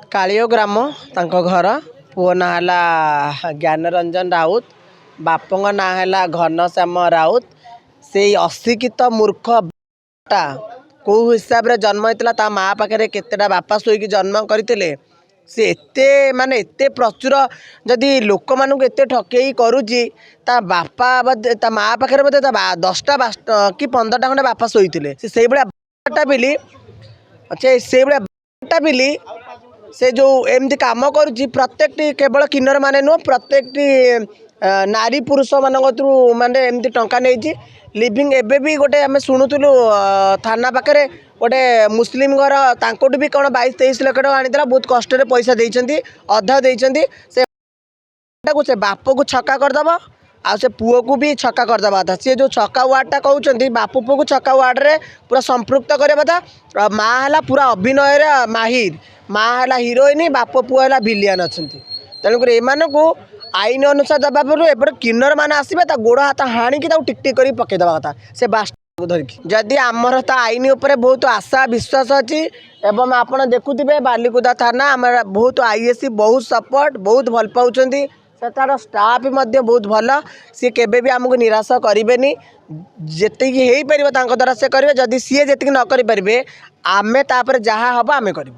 कालियो ग्राम तांको घर पुओ ना हला ज्ञानरंजन राउत बापंग ना हला घनश्याम राउत से अशिक्षित मूर्ख टा कौ हिसाब रे जन्म होता ता माँ पाखे केतेटा बापा शोक जन्म करते से एते माने एते प्रचुर जदि लोक मानू एते ठकई करुच्ची ता बापा ता माँ पाखे बोधे 10टा कि 15टा खंडे बापा शोते से भाया बिली अच्छे से भाया बिली से जो एमती कम करुच्ची प्रत्येक केवल किन्नर माने नुह प्रत्येक नारी पुरुष मान माने एमती टंका नहीं लिविंग एबे भी गोटे आम शुणुलु थाना पाखे गोटे मुस्लिम घर तांकोटू भी कौन 22-23 लाख टका आनी बहुत कष्ट पैसा देइछंती अधा देइछंती से बाप को छक्का करदब आ से पुओ को भी छक्का करदबा था सी जो छक्का वार्डटा कहते बापू पुओ को छक्का वार्ड रे पूरा संपृक्त करवा था माँ है पूरा अभिनय माहिर माँ है हिरोइन बाप पुओ है विलियन अच्छा तेणुक एमानू आईन अनुसार दबा पूर्व एपटे किन्नर मैंने आसवे गोड़ हाथ हाणिकी टिकटिक कर पकईदवा कथा से बास्ट धरिकी जदि आमर तो आईन उपर बहुत आशा विश्वास अच्छी एवं आपड़ देखुवे बालिकुदा थाना आम बहुत आईएससी बहुत सपोर्ट बहुत भल पाँच से तार स्टाफ बहुत भल सी केबे भी आमको निराश करें जी हो पार द्वारा से करेंगे जदि सी जी न करें आमे तापर जहाँ हम आमे करूँ।